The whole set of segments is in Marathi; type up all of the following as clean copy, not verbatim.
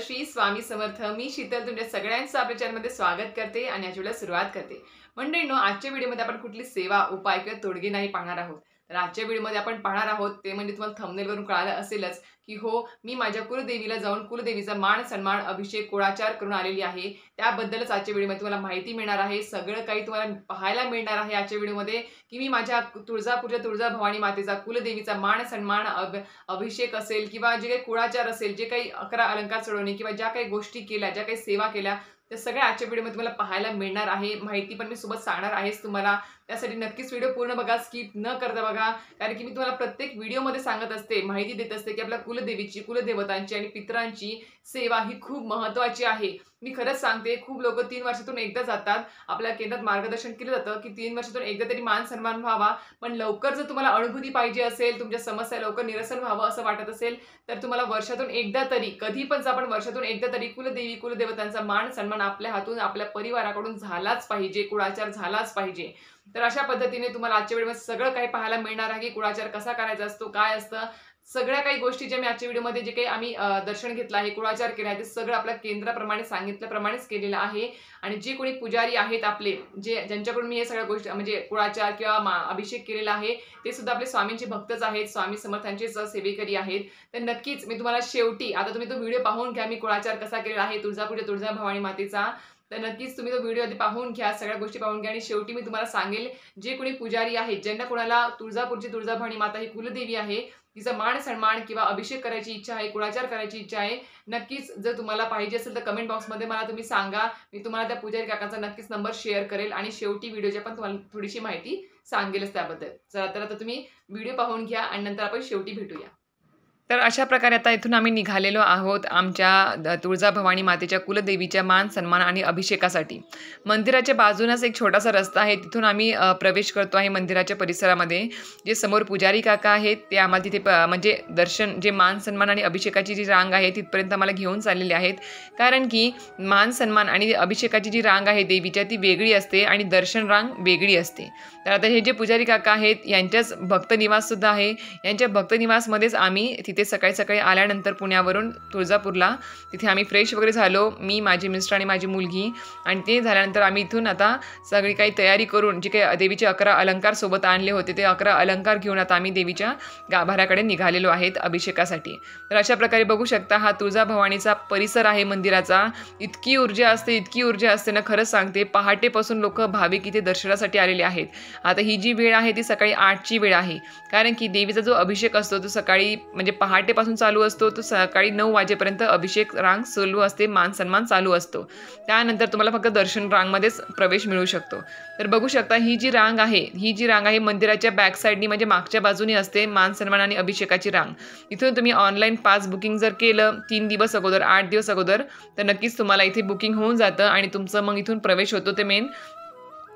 श्री स्वामी समर्थ। मी शीतल तुमच्या सगळ्यांचं आपल्या चॅनलमध्ये स्वागत करते आणि आजच्या व्हिडिओला सुरुवात करते। मंडळींनो, आजच्या व्हिडिओमध्ये आपण कुठली सेवा, उपाय किंवा तोडगे नाही पाहणार आहोत। तर आजच्या व्हिडिओमध्ये आपण पाहणार आहोत ते म्हणजे तुम्हाला थंबनेलवरून कळालं असेलच की हो, मी माझ्या कुलदेवीला जाऊन कुलदेवीचा मान सन्मान अभिषेक कुळाचार करून आलेली आहे। त्याबद्दलच आजच्या व्हिडिओमध्ये तुम्हाला माहिती मिळणार आहे। सगळं काही तुम्हाला पाहायला मिळणार आहे आजच्या व्हिडिओमध्ये की मी माझ्या तुळजापूरच्या तुळजाभवानी मातेचा कुलदेवीचा मान सन्मान अभिषेक असेल किंवा जे काही कुळाचार असेल, जे काही 11 अलंकार चढवणे किंवा ज्या काही गोष्टी केल्या, ज्या काही सेवा केल्या, त्या सगळ्या आजच्या व्हिडिओमध्ये तुम्हाला पाहायला मिळणार आहे। माहिती पण मी सोबत सांगणार आहेच तुम्हाला। त्यासाठी नक्कीच व्हिडिओ पूर्ण बघा, स्किप न करता बघा, कारण की मी तुम्हाला प्रत्येक व्हिडिओमध्ये सांगत असते, माहिती देत असते की आपल्या कुलदेवीची, कुलदेवतांची आणि पितरांची सेवा ही खूप महत्त्वाची आहे। मी खरंच सांगते, खूप लोक 3 वर्षातून एकदा जातात, आपल्या केंद्रात मार्गदर्शन केलं जातं की 3 वर्षातून एकदा तरी मान सन्मान व्हावा। पण लवकर जर तुम्हाला अनुभूती पाहिजे असेल, तुमच्या समस्या लवकर निरसन व्हावं असं वाटत असेल, तर तुम्हाला वर्षातून एकदा तरी, कधी पण जा, पण वर्षातून एकदा तरी कुलदेवी, कुलदेवतांचा मान सन्मान आपल्या हातून, आपल्या परिवाराकडून झालाच पाहिजे, कुळाचार झालाच पाहिजे। तर अशा पद्धतीने तुम्हाला आजच्या व्हिडिओमध्ये सगळं काही पाहायला मिळणार आहे की कुळाचार कसा करायचा असतो, काय असतं, सगळ्या काही गोष्टी ज्या मी आजच्या व्हिडिओमध्ये जे काही आम्ही दर्शन घेतलं आहे, कुळाचार केला आहे, ते सगळं आपल्या केंद्राप्रमाणे सांगितल्याप्रमाणेच केलेलं आहे। आणि जे कोणी पुजारी आहेत आपले, ज्यांच्याकडून मी हे सगळ्या गोष्टी म्हणजे कुळाचार किंवा अभिषेक केलेला आहे, ते सुद्धा आपले स्वामींचे भक्तच आहेत, स्वामी समर्थांचेच सेवेकरी आहेत। तर नक्कीच मी तुम्हाला शेवटी, आता तुम्ही तो व्हिडिओ पाहून घ्या, मी कुळाचार कसा केलेला आहे तुळजापूरच्या तुळजाभवानी मातेचा, तर नक्कीच तुम्ही तो व्हिडिओ आधी पाहून घ्या, सगळ्या गोष्टी पाहून घ्या। आणि शेवटी मी तुम्हाला सांगेल, जे कोणी पुजारी आहेत, ज्यांना कोणाला तुळजापूरची तुळजाभवानी माता ही कुलदेवी आहे, तिचा मान सन्मान किंवा अभिषेक करायची इच्छा आहे, कुळाचार करायची इच्छा आहे, नक्कीच जर तुम्हाला पाहिजे असेल तर कमेंट बॉक्समध्ये मला तुम्ही सांगा। मी तुम्हाला त्या पुजारी काकांचा नक्कीच नंबर शेअर करेल आणि शेवटी व्हिडिओची पण तुम्हाला थोडीशी माहिती सांगेलच त्याबद्दल। चला, तर आता तुम्ही व्हिडिओ पाहून घ्या आणि नंतर आपण शेवटी भेटूया। तर अशा प्रकारे आता इथून आम्ही निघालेलो आहोत आमच्या तुळजाभवानी मातेच्या कुलदेवीच्या मान सन्मान आणि अभिषेकासाठी। मंदिराच्या बाजूनच एक छोटासा रस्ता आहे, तिथून आम्ही प्रवेश करतो आहे मंदिराच्या परिसरामध्ये। जे समोर पुजारी काका आहेत ते आम्हाला तिथे म्हणजे दर्शन, जे मान सन्मान आणि अभिषेकाची जी रांग आहे तिथपर्यंत आम्हाला घेऊन चाललेले आहेत, कारण की मान सन्मान आणि अभिषेकाची जी रांग आहे देवीच्या ती वेगळी असते आणि दर्शन रांग वेगळी असते। तर आता हे जे पुजारी काका आहेत यांच्याच भक्त निवाससुद्धा आहे, यांच्या भक्त निवासमध्येच आम्ही तिथे सकाळी सकाळी आल्यानंतर पुण्यावरून तुळजापूरला तिथे आम्ही फ्रेश वगैरे झालो, मी, माझे मिस्टर आणि माझी मुलगी। आणि ते झाल्यानंतर आम्ही इथून आता सगळी काही तयारी करून, जे काही देवीचे 11 अलंकार सोबत आणले होते ते 11 अलंकार घेऊन आता आम्ही देवीच्या गाभाऱ्याकडे निघालेलो आहेत अभिषेकासाठी। तर अशा प्रकारे बघू शकता, हा तुळजाभवानीचा परिसर आहे मंदिराचा। इतकी ऊर्जा असते, इतकी ऊर्जा असते ना, खरंच सांगते, पहाटेपासून लोक भाविक इथे दर्शनासाठी आलेले आहेत। आता ही जी वेळ आहे ती सकाळी 8ची वेळ आहे, कारण की देवीचा जो अभिषेक असतो तो सकाळी म्हणजे पहाटेपासून चालू असतो, तो सकाळी 9 वाजेपर्यंत अभिषेक रांग चालू असते, मान सन्मान चालू असतो। त्यानंतर तुम्हाला फक्त दर्शन रांगमध्येच प्रवेश मिळू शकतो। तर बघू शकता, ही जी रांग आहे मंदिराच्या बॅक साईडनी म्हणजे मागच्या बाजूने असते मान सन्मान आणि अभिषेकाची रांग। इथून तुम्ही ऑनलाईन पास बुकिंग जर केलं 3 दिवस अगोदर, 8 दिवस अगोदर, तर नक्कीच तुम्हाला इथे बुकिंग होऊन जातं आणि तुमचं मग इथून प्रवेश होतो ते मेन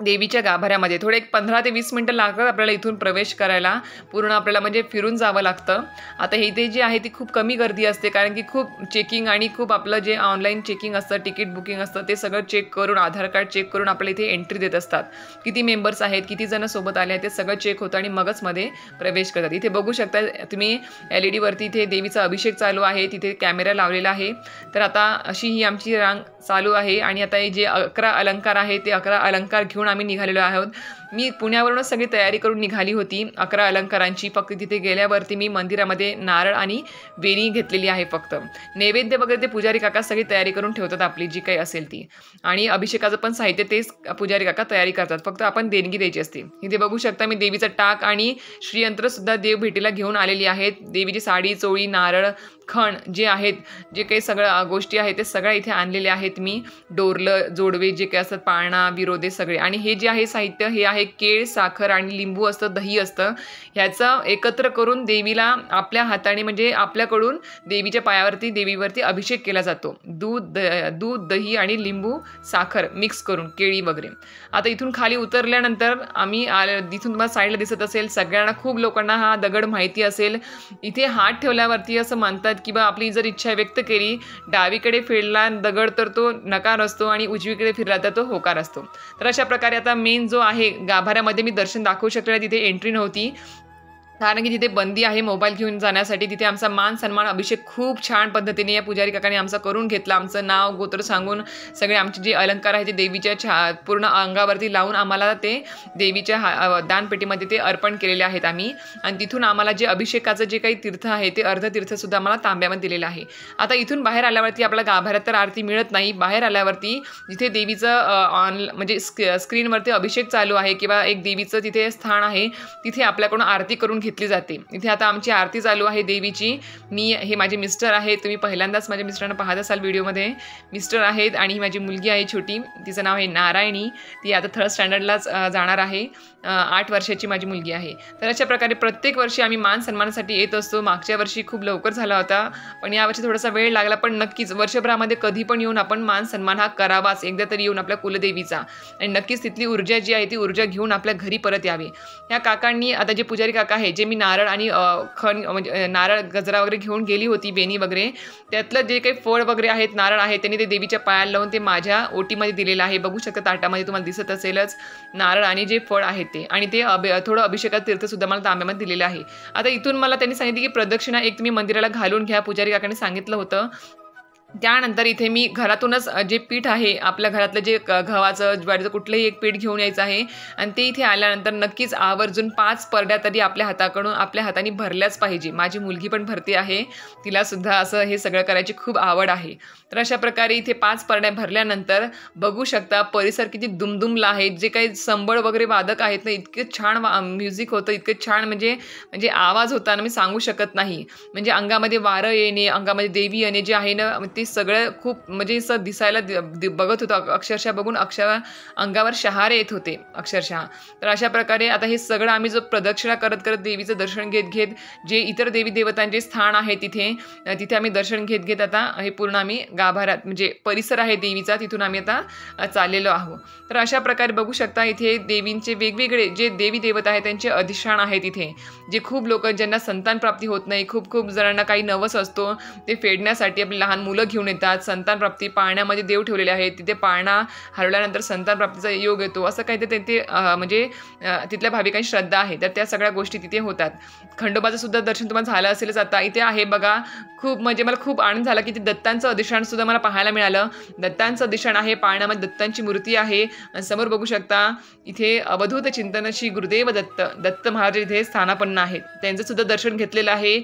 देवीच्या गाभाऱ्यामध्ये। थोडे एक 15 ते 20 मिनिटं लागतात आपल्याला इथून प्रवेश करायला, पूर्ण आपल्याला म्हणजे फिरून जावं लागतं। आता इथे जी आहे ती खूप कमी गर्दी असते, कारण की खूप चेकिंग आणि खूप आपलं जे ऑनलाईन चेकिंग असतं, तिकीट बुकिंग असतं, ते सगळं चेक करून, आधार कार्ड चेक करून आपल्याला इथे एंट्री देत असतात। किती मेंबर्स आहेत, किती जण सोबत आले आहेत, ते सगळं चेक होतं आणि मगच मध्ये प्रवेश करतात। इथे बघू शकता तुम्ही LED वरती इथे देवीचा अभिषेक चालू आहे, तिथे कॅमेरा लावलेला आहे। तर आता अशी ही आमची रांग चालू आहे आणि आता हे जे 11 अलंकार आहे ते 11 अलंकार घेऊन आम्ही निघालेलो आहोत। मी पुण्यावरूनच सगळी तयारी करून निघाली होती 11 अलंकारांची। फक्त तिथे गेल्यावरती मी मंदिरामध्ये नारळ आणि वेणी घेतलेली आहे, फक्त नैवेद्य वगैरे ते पुजारी काका सगळी तयारी करून ठेवतात आपली जी काही असेल ती, आणि अभिषेकाचं पण साहित्य तेच पुजारी काका तयारी करतात, फक्त आपण देणगी द्यायची असते। इथे बघू शकता मी देवीचा टाक आणि श्रीयंत्र सुद्धा देव भेटीला घेऊन आलेली आहेत। देवीची साडी, चोळी, नारळ, खण जे आहेत, जे काही सगळ्या गोष्टी आहेत ते सगळ्या इथे आणलेले आहेत मी। डोरलं, जोडवे जे काही असतात, पाळणा, विरोधे सगळे। आणि हे जे आहे साहित्य, हे आहे केळ, साखर आणि लिंबू असतं, दही असतं, ह्याचं एकत्र करून देवीला आपल्या हाताने म्हणजे आपल्याकडून देवीच्या पायावरती, देवीवरती अभिषेक केला जातो। दूध, दही आणि लिंबू, साखर मिक्स करून, केळी वगैरे। आता इथून खाली उतरल्यानंतर आम्ही इथून तुम्हाला साईडला दिसत असेल, सगळ्यांना, खूप लोकांना हा दगड माहिती असेल। इथे हात ठेवल्यावरती असं मानतात किंवा आपली जर इच्छा व्यक्त केली, डावीकडे फिरला दगड तर तो नकार असतो आणि उजवीकडे फिरला तर तो होकार असतो। तर अशा प्रकारे आता मेन जो आहे गाभाऱ्यामध्ये मी दर्शन दाखवू शकले, तिथे एंट्री नव्हती, कारण की तिथे बंदी आहे मोबाईल घेऊन जाण्यासाठी. तिथे आमचा मान सन्मान अभिषेक खूप छान पद्धतीने या पुजारी काकांनी आमचा करून घेतला. आमचं नाव गोत्र सांगून सगळे आमचे जे अलंकार आहे ते देवीच्या पूर्ण अंगावरती लावून आम्हाला ते देवीच्या दानपेटीमध्ये ते अर्पण केलेले आहेत आम्ही. आणि तिथून आम्हाला जे अभिषेकाचं जे काही तीर्थ आहे ते अर्धतीर्थसुद्धा आम्हाला तांब्यामध्ये दिलेलं आहे. आता इथून बाहेर आल्यावरती आपल्याला गाभाऱ्यात तर आरती मिळत नाही. बाहेर आल्यावरती जिथे देवीचं म्हणजे स्क्रीनवरती अभिषेक चालू आहे किंवा एक देवीचं तिथे स्थान आहे, तिथे आपल्याकडून आरती करून घेतली जाते. इथे आता आमची आरती चालू आहे देवीची. हे माझे मिस्टर आहेत. तुम्ही पहिल्यांदाच माझ्या मिस्टरांना पाहत असाल व्हिडिओमध्ये. मिस्टर आहेत आणि ही माझी मुलगी आहे छोटी. तिचं नाव आहे नारायणी. ती आता 3rd स्टँडर्डलाच जाणार आहे. 8 वर्षाची माझी मुलगी आहे. तर अशा प्रकारे प्रत्येक वर्षी आम्ही मान सन्मानासाठी येत असतो. मागच्या वर्षी खूप लवकर झाला होता, पण यावर्षी थोडासा वेळ लागला. पण नक्कीच वर्षभरामध्ये कधी पण येऊन आपण मान सन्मान हा करावाच. एकदा तरी येऊन आपल्या कुलदेवीचा, आणि नक्कीच तिथली ऊर्जा जी आहे ती ऊर्जा घेऊन आपल्या घरी परत यावी. ह्या काकांनी आता जे पुजारी काका आहे, जे मी नारळ आणि म्हणजे नारळ गजरा वगैरे घेऊन गेली होती, बेनी वगैरे, त्यातलं जे काही फळ वगैरे आहेत, नारळ आहे, त्यांनी ते देवीच्या पायाला लावून ते माझ्या ओटीमध्ये दिलेलं आहे. बघू शकता ताटामध्ये तुम्हाला दिसत असेलच नारळ आणि जे फळ आहेत ते. आणि ते थोडं अभिषेकात तीर्थसुद्धा मला तांब्यामध्ये दिलेलं आहे. आता इथून मला त्यांनी सांगितलं की प्रदक्षिणा एक तुम्ही मंदिराला घालून घ्या. पुजारी काकांनी सांगितलं होतं. त्यानंतर इथे मी घरातूनच जे पीठ आहे, आपल्या घरातलं जे गव्हाचं ज्वारीचं कुठलंही एक पीठ घेऊन यायचं आहे. आणि ते इथे आल्यानंतर नक्कीच आवर्जून 5 परड्या तरी आपल्या हाताने भरल्याच पाहिजे. माझी मुलगी पण भरती आहे. तिलासुद्धा असं हे सगळं करायची खूप आवड आहे. तर अशा प्रकारे इथे 5 परड्या भरल्यानंतर बघू शकता परिसर किती दुमदुमला आहे. जे काही संबळ वगैरे वादक आहेत ना, इतकं छान म्युझिक होतं, इतकं छान म्हणजे आवाज होता ना, मी सांगू शकत नाही. म्हणजे अंगामध्ये वारं येणे, अंगामध्ये देवी येणे जे आहे ना, ते सगळं खूप म्हणजे असं दिसायला बघत होतं. अक्षरशः बघून अंगावर शहारे येत होते अक्षरशः. तर अशा प्रकारे आता हे सगळं आम्ही जो प्रदक्षिणा करत करत देवीचं दर्शन घेत जे इतर देवी देवतांचे स्थान आहे तिथे आम्ही दर्शन घेत आता हे पूर्ण आम्ही गाभाऱ्यात म्हणजे परिसर आहे देवीचा, तिथून आम्ही आता चाललेलो आहोत. तर अशा प्रकारे बघू शकता इथे देवींचे वेगवेगळे जे देवी देवता आहेत त्यांचे अधिष्ठान आहेत. इथे जे खूप लोक ज्यांना संतान प्राप्ती होत नाही, खूप जणांना काही नवस असतो, ते फेडण्यासाठी आपली लहान मुलं घेऊन येतात. संतान प्राप्ती पाळण्यामध्ये देव ठेवलेले आहेत. तिथे पाळणा हरवल्यानंतर संतान प्राप्तीचा योग येतो, असं काहीतरी ते म्हणजे तिथल्या भाविकांची श्रद्धा आहे. तर त्या सगळ्या गोष्टी तिथे होतात. खंडोबाचं सुद्धा दर्शन तुम्हाला झालं असेलच. आता इथे आहे बघा, खूप म्हणजे मला खूप आनंद झाला की ते दत्तांचं अधिष्ठान सुद्धा मला पाहायला मिळालं. दत्तांचं अधिष्ठान आहे, पाळण्यामध्ये दत्तांची मूर्ती आहे. समोर बघू शकता इथे अवधूत चिंतन श्री गुरुदेव दत्त महाराज इथे स्थानापन्न आहेत. त्यांचं सुद्धा दर्शन घेतलेलं आहे.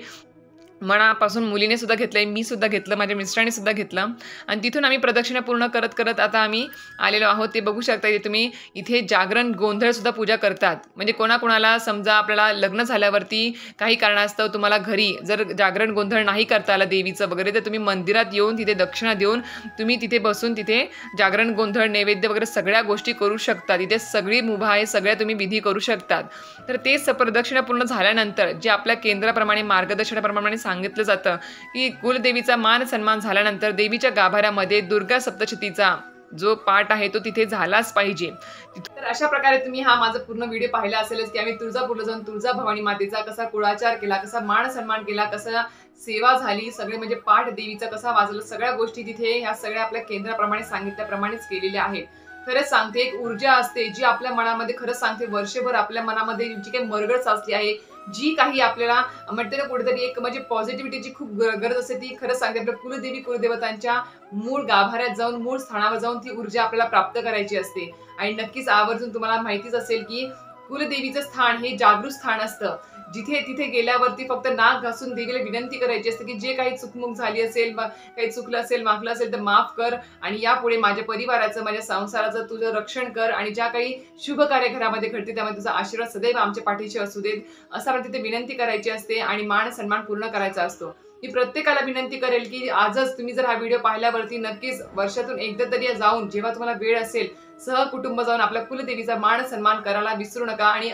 मनापासून मुलीने सुद्धा घेतलंय, मी सुद्धा घेतलं, माझ्या मिस्टरांनी सुद्धा घेतलं. आणि तिथून आम्ही प्रदक्षिणा पूर्ण करत आता आम्ही आलेलो आहोत. ते बघू शकता इथे तुम्ही. इथे जागरण गोंधळ सुद्धा पूजा करतात. म्हणजे कोणाकोणाला समजा आपल्याला लग्न झाल्यावरती काही कारणास्तव तुम्हाला घरी जर जागरण गोंधळ नाही करता आला देवीचं वगैरे, तर तुम्ही मंदिरात येऊन तिथे दक्षिणा देऊन तुम्ही तिथे बसून तिथे जागरण गोंधळ नैवेद्य वगैरे सगळ्या गोष्टी करू शकता. तिथे सगळी मुभा आहे, सगळ्या तुम्ही विधी करू शकतात. तर ते प्रदक्षिणा पूर्ण झाल्यानंतर जे आपल्या केंद्राप्रमाणे मार्गदर्शनाप्रमाणे सांगितलं जातं की कुलदेवीचा मान सन्मान झाल्यानंतर देवीच्या गाभाऱ्यामध्ये दुर्गा सप्तशतीचा जो पाठ आहे तो तिथे झालाच पाहिजे. तर अशा प्रकारे तुम्ही हा माझा पूर्ण व्हिडिओ पाहिला असेलच की आम्ही तुळजापूरला जाऊन तुळजा भवानी मातेचा कसा कुळाचार केला, कसा मान सन्मान केला, कसा सेवा झाली, सगळे म्हणजे पाठ देवीचा कसा वाजला, सगळ्या गोष्टी तिथे ह्या सगळ्या आपल्या केंद्राप्रमाणे सांगितल्याप्रमाणेच केलेल्या आहेत. खरंच सांगते, एक ऊर्जा असते जी आपल्या मनामध्ये, खरंच सांगते, वर्षभर आपल्या मनामध्ये जी काही मरगळ साचली आहे, जी काही आपल्याला म्हणते ना कुठेतरी एक म्हणजे पॉझिटिव्हिटीची खूप गरज असते, ती खरंच सांगते आपल्या कुलदेवी कुलदेवतांच्या मूळ गाभाऱ्यात जाऊन, मूळ स्थानावर जाऊन ती ऊर्जा आपल्याला प्राप्त करायची असते. आणि नक्कीच आवर्जून तुम्हाला माहितीच असेल की कुलदेवीचं स्थान हे जागृत स्थान असतं. तिथे गेल्यावरती फक्त नाक घासून देवीला विनंती करायची असते की जे काही चुकमुक झाली असेल, काही चुकलं असेल, मागलं असेल तर माफ कर, आणि यापुढे माझ्या परिवाराचं, माझ्या संसाराचं तुझं रक्षण कर, आणि ज्या काही शुभ कार्य घरामध्ये घडते त्यामध्ये तुझा आशीर्वाद सदैव आमच्या पाठीशी असू देत, असं आपण तिथे विनंती करायची असते. आणि मान सन्मान पूर्ण करायचा असतो. मी प्रत्येकाला विनंती करेल की आजच तुम्ही जर हा व्हिडिओ पाहिल्यावरती नक्कीच वर्षातून एकदा तरी जाऊन, जेव्हा तुम्हाला वेळ असेल, सहकुटुंब जाऊन आपल्या कुलदेवीचा मान सन्मान करायला विसरू नका. आणि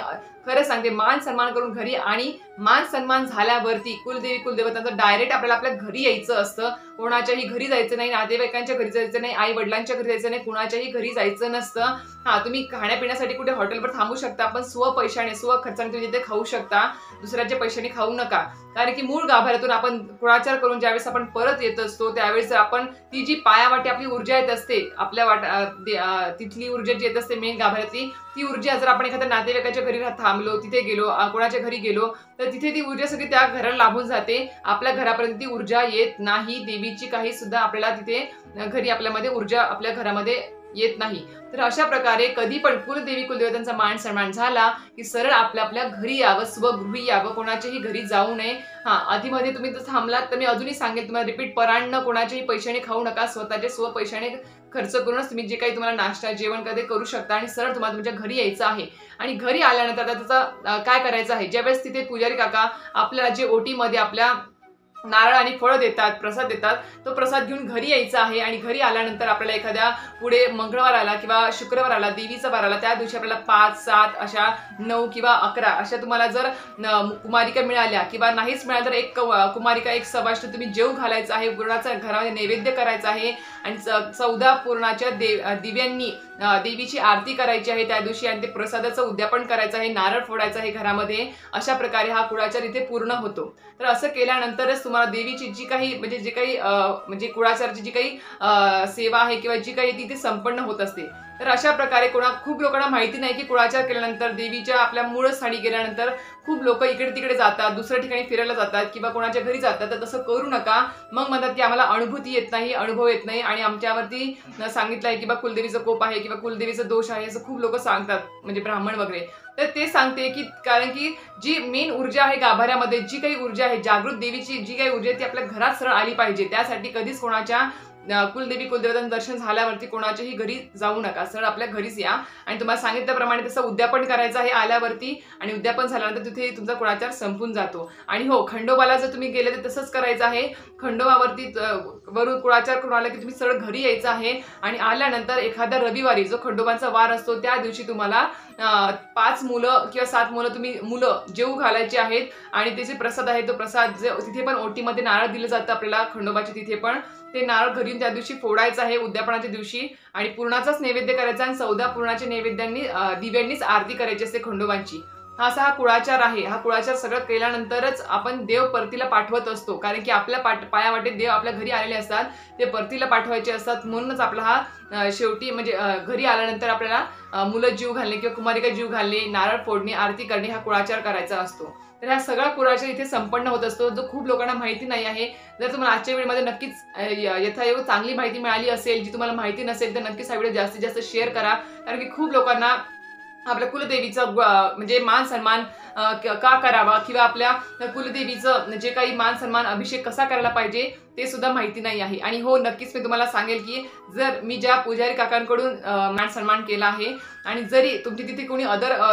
खरं सांगते, मान सन्मान करून घरी, आणि मान सन्मान झाल्यावरती कुलदेवी कुलदेवतांचं डायरेक्ट आपल्याला आपल्या घरी यायचं असतं. कोणाच्याही घरी जायचं नाही, नातेवाईकांच्या घरी जायचं नाही, आई वडिलांच्या घरी जायचं नाही, कुणाच्याही घरी जायचं नसतं. हा, तुम्ही खाण्यापिण्यासाठी कुठे हॉटेलवर थांबू शकता, पण स्वपैशाने स्वखर्चाने तुम्ही तिथे खाऊ शकता. दुसऱ्याच्या पैशाने खाऊ नका. कारण की मूळ गाभाऱ्यातून आपण कुळाचार करून ज्यावेळेस आपण परत येत असतो, त्यावेळेस आपण ती जी पायावाटी आपली ऊर्जा येत असते आपल्या तिथून तिथली ऊर्जा जी येत असते मेन गाभाऱ्यातली, ती ऊर्जा जर आपण एखाद्या नातेवाईकाच्या घरी थांबलो, तिथे गेलो, कोणाच्या घरी गेलो, तर तिथे ती ऊर्जा सगळी त्या घराला लाभून जाते. आपल्या घरापर्यंत ती ऊर्जा येत नाही. देवीची काही सुद्धा आपल्याला तिथे घरी आपल्यामध्ये ऊर्जा आपल्या घरामध्ये येत नाही. तर अशा प्रकारे कधी पण कुलदेवी कुलदेवतांचा मान सन्मान झाला की सरळ आपल्या आपल्या घरी यावं, स्वगृही यावं, कोणाच्याही घरी जाऊ नये. आधीमध्ये तुम्ही जर थांबलात तर मी अजूनही सांगेल तुम्हाला रिपीट, परान्न कोणाच्याही पैशाने खाऊ नका. स्वतःचे पैशाने खर्च करूनच तुम्ही जे काही तुम्हाला नाश्ता जेवण कधी करू शकता आणि सरळ तुम्हाला तुमच्या घरी यायचं आहे. आणि घरी आल्यानंतर आता त्याचा काय करायचं आहे, ज्यावेळेस तिथे पुजारी काका आपल्याला जे ओटीमध्ये आपल्या नारळ आणि फळ देतात, प्रसाद देतात, तो प्रसाद घेऊन घरी यायचा आहे. आणि घरी आल्यानंतर आपल्याला एखाद्या पुढे मंगळवार आला किंवा शुक्रवार आला, देवीचा वार आला, त्या दिवशी आपल्याला 5, 7 अशा 9 किंवा 11 अशा तुम्हाला जर कुमारिका मिळाल्या किंवा नाहीच मिळाल्या तर एक कुमारिका, एक सवाष्ण तुम्ही जेव घालायचा आहे. पुरणाचा घरामध्ये नैवेद्य करायचा आहे आणि 14 पुरणाच्या दिव्यांनी देवीची आरती करायची आहे त्या दिवशी आणि ते प्रसादाचं उद्यापन करायचं आहे, नारळ फोडायचा आहे घरामध्ये. अशा प्रकारे हा कुळाचार इथे पूर्ण होतो. तर असं केल्यानंतरच तुम्हाला देवीची जी काही म्हणजे कुळाचाराची जी काही सेवा आहे किंवा जी काही तिथे संपन्न होत असते. तर अशा प्रकारे खूप लोकांना माहिती नाही की कुळाचार केल्यानंतर देवीच्या आपल्या मूळ स्थानी गेल्यानंतर खूप लोक इकडे तिकडे जातात, दुसऱ्या ठिकाणी फिरायला जातात किंवा कोणाच्या घरी जातात. तर तसं करू नका. मग म्हणतात की आम्हाला अनुभूती येत नाही, अनुभव येत नाही आणि आमच्यावरती सांगितलं आहे की बा कुलदेवीचं कोप आहे किंवा कुलदेवीचं दोष आहे, असं खूप लोक सांगतात, म्हणजे ब्राह्मण वगैरे. तर ते सांगते की कारण की जी मेन ऊर्जा आहे गाभाऱ्यामध्ये, जी काही ऊर्जा आहे जागृत देवीची, जी काही ऊर्जा आहे ती आपल्या घरात सरळ आली पाहिजे. त्यासाठी कधीच कोणाच्या कुलदेवी कुलदेवतांचं दर्शन झाल्यावरती कोणाच्याही घरी जाऊ नका, सरळ आपल्या घरीच या. आणि तुम्हाला सांगितल्याप्रमाणे तसं उद्यापन करायचं आहे आल्यावरती आणि उद्यापन झाल्यानंतर तिथे तुमचा कुळाचार संपून जातो. आणि हो, खंडोबाला जर तुम्ही गेले तर तसंच करायचं आहे. खंडोबावरती वरून कुळाचार करून आला की तुम्ही सरळ घरी यायचं आहे आणि आल्यानंतर एखाद्या रविवारी जो खंडोबांचा वार असतो त्या दिवशी तुम्हाला 5 मुलं किंवा 7 मुलं जेवू घालायची आहेत. आणि त्याचे प्रसाद आहे, तो प्रसाद तिथे पण ओटीमध्ये नारळ दिलं जातं आपल्याला खंडोबाच्या तिथे पण, ते नारळ घरी त्या दिवशी फोडायचं आहे उद्यापनाच्या दिवशी. आणि पूर्णाचाच नैवेद्य करायचा आणि 14 पूर्णाच्या नैवेद्यांनी दिव्यांनीच आरती करायची असते खंडोबांची. हा कुळाचार आहे. हा कुळाचार सगळं केल्यानंतरच आपण देव परतीला पाठवत असतो, कारण की आपल्या पायावाटे देव आपल्या घरी आलेले असतात, ते परतीला पाठवायचे असतात. म्हणूनच आपला हा शेवटी म्हणजे घरी आल्यानंतर आपल्याला मुलं जीव घालणे किंवा कुमारिका जीव घालणे, नारळ फोडणे, आरती करणे हा कुळाचार करायचा असतो. तर हा सगळा कुळाचार इथे संपन्न होत असतो, जो खूप लोकांना माहिती नाही आहे. जर तुम्हाला आजच्या व्हिडिओमध्ये नक्कीच यथायोग चांगली माहिती मिळाली असेल, जी तुम्हाला माहिती नसेल तर नक्कीच हा व्हिडिओ जास्तीत जास्त शेअर करा, कारण की खूप लोकांना आपल्या कुलदेवीचं म्हणजे मान सन्मान का करावा किंवा आपल्या कुलदेवीचं जे काही मान सन्मान अभिषेक कसा करायला पाहिजे ते सुद्धा माहिती नाही आहे. आणि हो, नक्कीच मी तुम्हाला सांगेल की जर मी ज्या पुजारी काकांकडून मान सन्मान केला आहे आणि जरी तुमची तिथे कोणी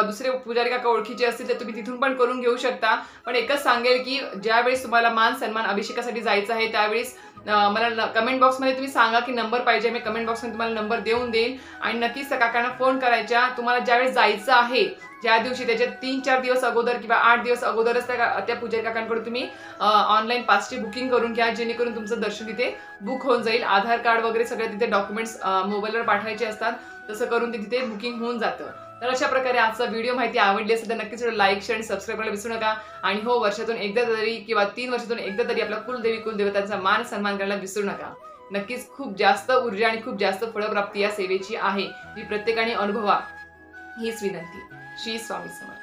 दुसरे पुजारी काका ओळखीचे असतील तर तुम्ही तिथून पण करून घेऊ शकता. पण एकच सांगेल की ज्यावेळेस तुम्हाला मान सन्मान अभिषेकासाठी जायचं आहे त्यावेळेस मला कमेंट बॉक्समध्ये तुम्ही सांगा की नंबर पाहिजे, मी कमेंट बॉक्समध्ये तुम्हाला नंबर देऊन देईन. आणि नक्कीच त्या काकांना फोन करायच्या. तुम्हाला ज्यावेळेस जायचं आहे ज्या दिवशी त्याच्या 3-4 दिवस अगोदर किंवा 8 दिवस अगोदरच त्या पुजारी काकांकडून तुम्ही ऑनलाईन पासची बुकिंग करून घ्या, जेणेकरून तुमचं दर्शन तिथे बुक होऊन जाईल. आधार कार्ड वगैरे सगळे तिथे डॉक्युमेंट्स मोबाईलवर पाठवायचे असतात, तसं करून ते तिथे बुकिंग होऊन जातं. तर अशा प्रकारे आजचा व्हिडिओ माहिती आवडली असेल तर नक्कीच लाईक शेअर आणि सबस्क्राईब करायला विसरू नका. आणि हो, वर्षातून एकदा तरी किंवा 3 वर्षातून एकदा तरी आपल्या कुलदेवी कुलदेवतांचा मान सन्मान करायला विसरू नका. नक्कीच खूप जास्त ऊर्जा आणि खूप जास्त फळप्राप्ती या सेवेची आहे, ती प्रत्येकाने अनुभवा हीच विनंती. श्री स्वामी समर्थ.